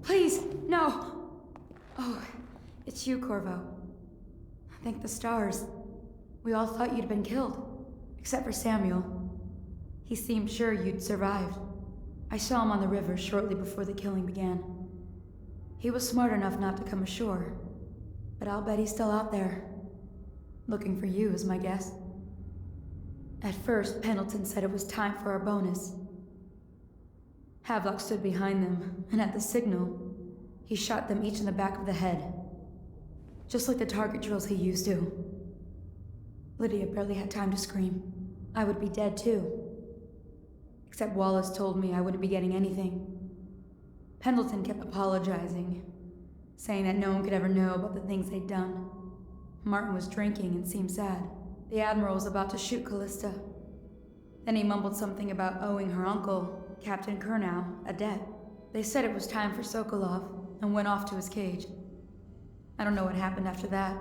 Please, no! Oh, it's you, Corvo. Thank the stars. We all thought you'd been killed, except for Samuel. He seemed sure you'd survived. I saw him on the river shortly before the killing began. He was smart enough not to come ashore, but I'll bet he's still out there. Looking for you is my guess. At first, Pendleton said it was time for our bonus. Havelock stood behind them, and at the signal, he shot them each in the back of the head. Just like the target drills he used to. Lydia barely had time to scream. I would be dead too. Except Wallace told me I wouldn't be getting anything. Pendleton kept apologizing, saying that no one could ever know about the things they'd done. Martin was drinking and seemed sad. The Admiral was about to shoot Callista. Then he mumbled something about owing her uncle, Captain Kurnow, a debt. They said it was time for Sokolov, and went off to his cage. I don't know what happened after that.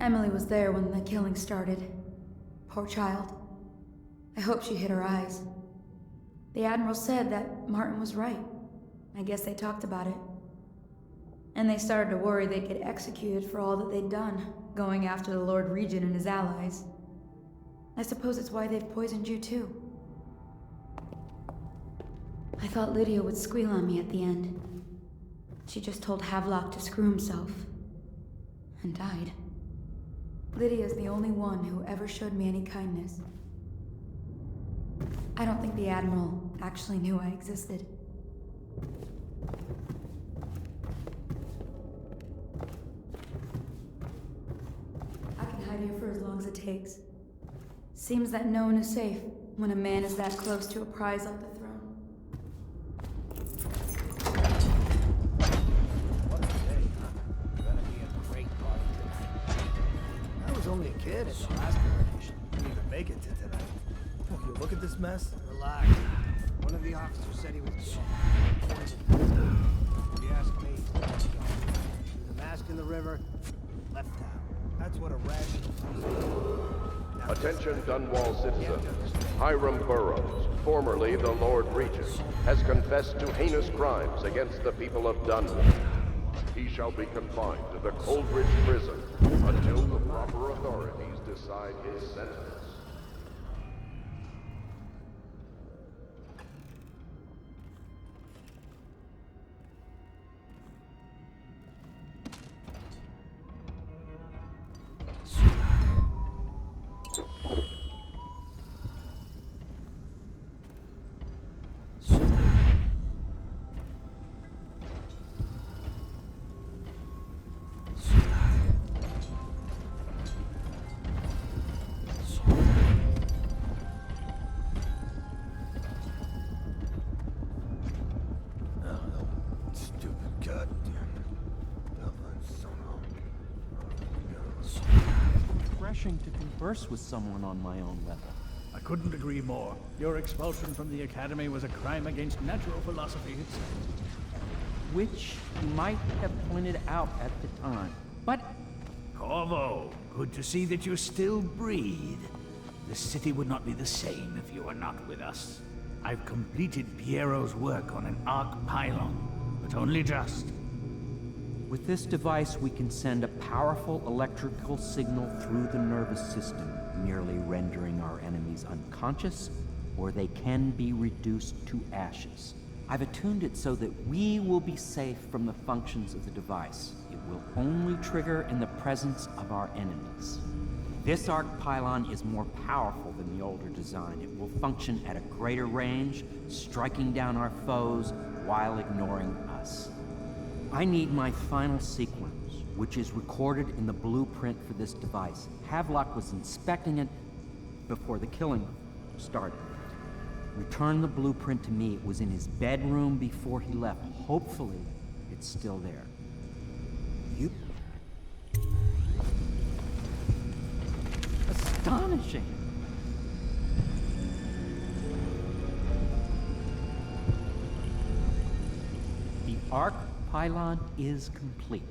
Emily was there when the killing started. Poor child. I hope she hid her eyes. The Admiral said that Martin was right. I guess they talked about it. And they started to worry they'd get executed for all that they'd done, going after the Lord Regent and his allies. I suppose it's why they've poisoned you too. I thought Lydia would squeal on me at the end. She just told Havelock to screw himself. And died. Lydia's the only one who ever showed me any kindness. I don't think the Admiral actually knew I existed. I can hide here for as long as it takes. Seems that no one is safe when a man is that close to a prize like the throne. What a day, huh? Gonna be a great party tonight. I was only a kid at the last coronation. Didn't even make it to tonight. Oh, you look at this mess? Relax. One of the officers said he was poisoned. If you ask me, the mask in the river, left town. That's what a rational person. Attention Dunwall citizens. Hiram Burroughs, formerly the Lord Regent, has confessed to heinous crimes against the people of Dunwall. He shall be confined to the Coldridge prison until the proper authorities decide his sentence. To converse with someone on my own level. I couldn't agree more. Your expulsion from the Academy was a crime against natural philosophy itself. Which you might have pointed out at the time. But Corvo, good to see that you still breathe. The city would not be the same if you were not with us. I've completed Piero's work on an arc pylon, but only just. with this device, we can send a powerful electrical signal through the nervous system, merely rendering our enemies unconscious, or they can be reduced to ashes. I've attuned it so that we will be safe from the functions of the device. It will only trigger in the presence of our enemies. This arc pylon is more powerful than the older design. It will function at a greater range, striking down our foes while ignoring us. I need my final sequence, which is recorded in the blueprint for this device. Havelock was inspecting it before the killing started. Return the blueprint to me. It was in his bedroom before he left. Hopefully, it's still there. You... Astonishing! The arc pylon is complete.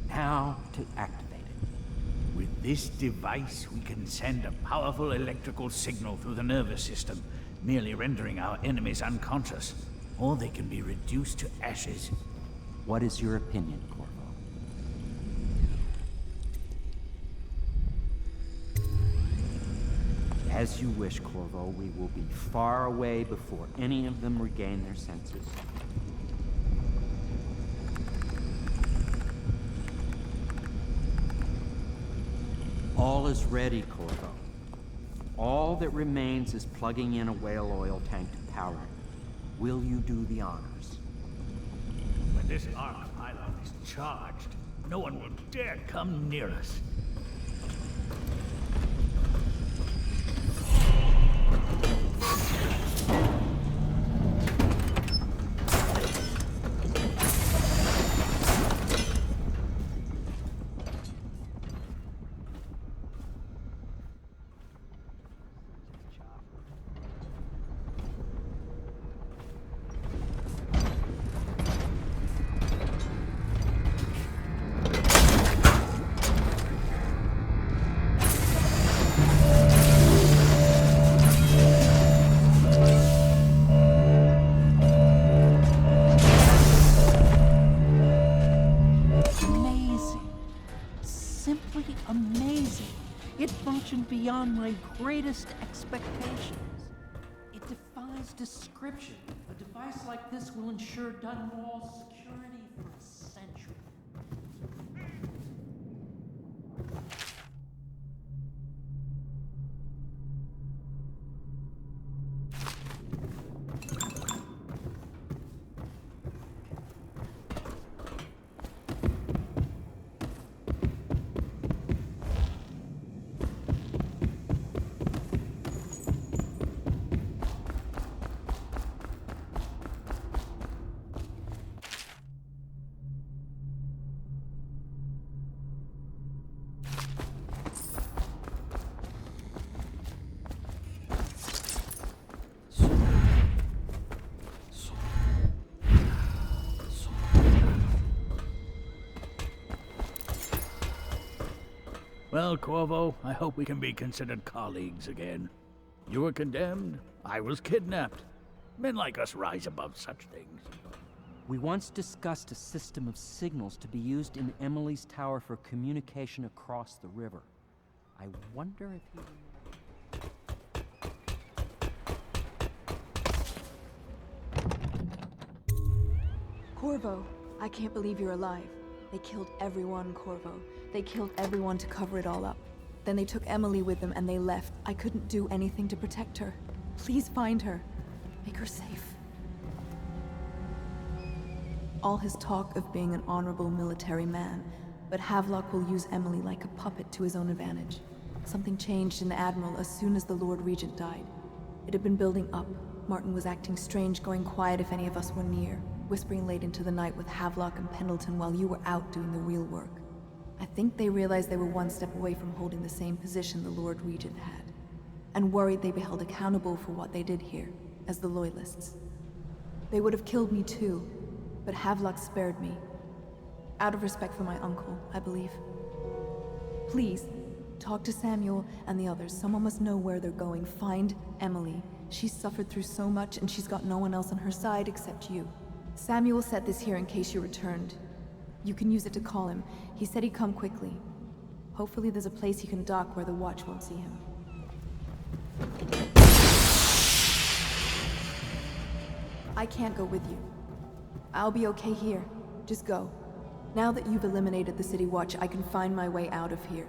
Now to activate it. With this device, we can send a powerful electrical signal through the nervous system, merely rendering our enemies unconscious, or they can be reduced to ashes. What is your opinion, Corvo? As you wish, Corvo. We will be far away before any of them regain their senses. All is ready, Corvo. All that remains is plugging in a whale oil tank to power it. Will you do the honors? When this arc pylon is charged, no one will dare come near us. Amazing. It functioned beyond my greatest expectations. It defies description. A device like this will ensure Dunwall's security for a century. Well, Corvo, I hope we can be considered colleagues again. You were condemned, I was kidnapped. Men like us rise above such things. We once discussed a system of signals to be used in Emily's tower for communication across the river. I wonder if he... Corvo, I can't believe you're alive. They killed everyone, Corvo. They killed everyone to cover it all up. Then they took Emily with them and they left. I couldn't do anything to protect her. Please find her. Make her safe. All his talk of being an honorable military man, but Havelock will use Emily like a puppet to his own advantage. Something changed in the Admiral as soon as the Lord Regent died. It had been building up. Martin was acting strange, going quiet if any of us were near, whispering late into the night with Havelock and Pendleton while you were out doing the real work. I think they realized they were one step away from holding the same position the Lord Regent had, and worried they'd be held accountable for what they did here, as the Loyalists. They would have killed me too, but Havelock spared me. Out of respect for my uncle, I believe. Please, talk to Samuel and the others. Someone must know where they're going. Find Emily. She's suffered through so much, and she's got no one else on her side except you. Samuel set this here in case you returned. You can use it to call him. He said he'd come quickly. Hopefully there's a place he can dock where the watch won't see him. I can't go with you. I'll be okay here. Just go. Now that you've eliminated the City Watch, I can find my way out of here.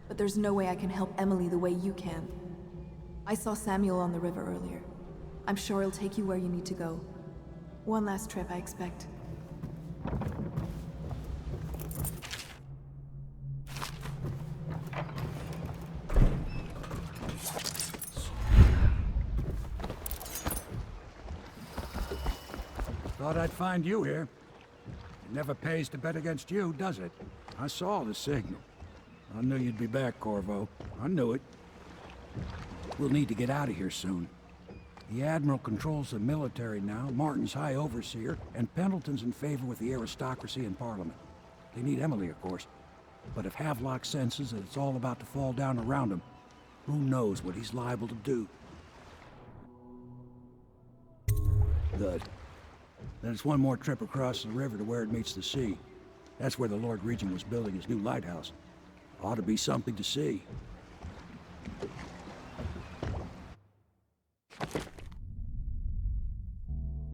But there's no way I can help Emily the way you can. I saw Samuel on the river earlier. I'm sure he'll take you where you need to go. One last trip, I expect. Thought I'd find you here. It never pays to bet against you, does it? I saw the signal. I knew you'd be back, Corvo. I knew it. We'll need to get out of here soon. The Admiral controls the military now, Martin's High Overseer, and Pendleton's in favor with the aristocracy and Parliament. They need Emily, of course. But if Havelock senses that it's all about to fall down around him, who knows what he's liable to do? good. Then it's one more trip across the river to where it meets the sea. That's where the Lord Regent was building his new lighthouse. Ought to be something to see.